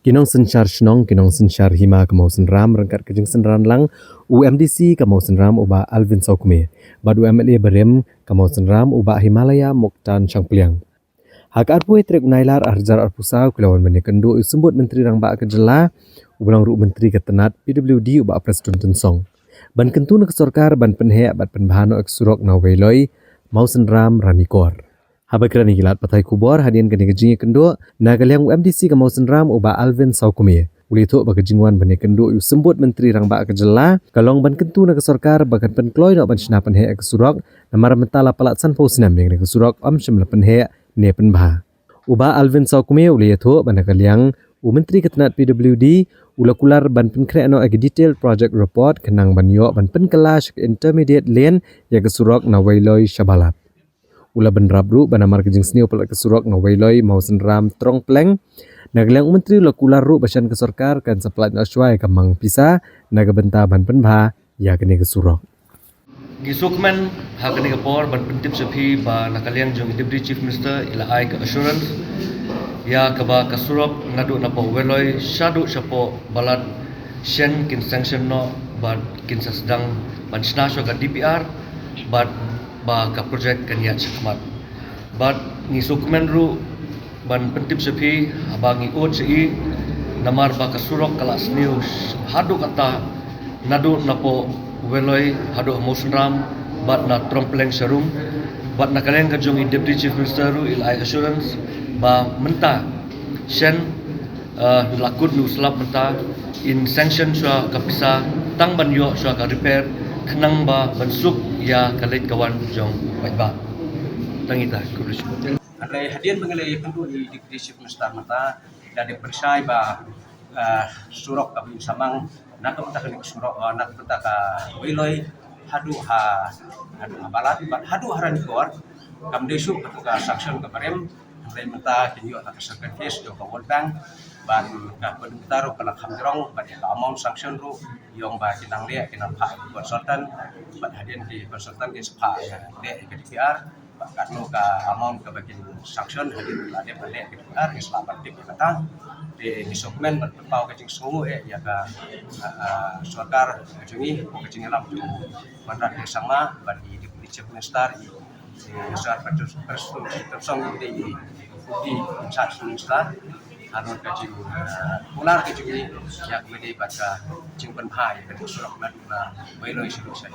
Kinong senchar shnong kinong senchar hima kamau senram rangkat kejeng senran lang UMDC kamau senram uba Alvin Saukme bad UMLA berem kamau senram uba Himalaya Moktan Changpliang. Hak arpui trek nailar arjar arpusau kelawan menekendu usembut menteri rang ba kejela ulang ru menteri ketenat PWD uba Presiden Tensong. Ban kentu nak sorkar ban penhe bat penbahano ek surok na weiloi mau senram ranikor. Haba kerana gilat patai kubor hadian kene kejingi kendo na kaliang UMDC ke mau senram uba Alvin Saukme. Uli tu bagi jingwan bani kendo yu sembut menteri rang ba kejela kalong ban kentu nak sorkar bagan penkloi nak ban sina penhe ek surok namar mentala palatsan posnam yang nak surok shim la penhe ne penbah. Uba Alvin Saukme uli tu ban kaliang menteri ketenat PWD ula kular ban penkre no ag detailed project report kenang ban yo ban penkelash intermediate lane ya ke surok na wailoi shabalap. Ula ban rabru ban amar kejing seni upal ke surok na wailoi mau senram trong pleng naglang menteri ula kular ru basan ke sorkar kan saplat na syai kamang pisa naga benta ban penbha ya kene ke surok. Gisukman hakani kapor ban pentip sepi ba nakaliang jong deputy chief minister ila ai ke assurance ya kaba kasurok ngadu na po weloi shadu sapo balat shen kin sanction no ba kin sedang ban sna so ka DPR ba ka project kanya chakmat but ngisukman ru ban pentip sepi abangi ot sei namar ba kasurok kelas news hadu kata nadu na po weloi hadu motionram bat na trompleng serum bat na kalian kajong deputy chief minister ru ilai assurance ba menta shen lakut nu selap menta in sanction swa kapisa tang ban yo swa ka repair kenang ba bensuk ya kalit kawan jong baik ba tangita kuris Alai hadian mengenai penduduk di deputy chief minister mata dan dipercaya ba surok kami samang nak tak ni surok nak tak wiloi hadu balat hadu haran kor kam desu ka sanction ka barem mulai menta kinyo tak secretaries do ka World Bank ban ka pendutaro kana khamjrong ban ka amount sanction ru yong ba kinang le kinang pha konsultan ban hadian di konsultan di sepha le ke DPR karena ka amount ka bagian sanction hadian la de le ke DPR islamat tip kata di sokmen berpau kecing sungu ya ka sorkar kecing kecing lam tu mandra sama bagi di chief minister di besar persong di charge minister anu kecing ular kecing ya kemedi baca cing penhai ke surok na weloi solusi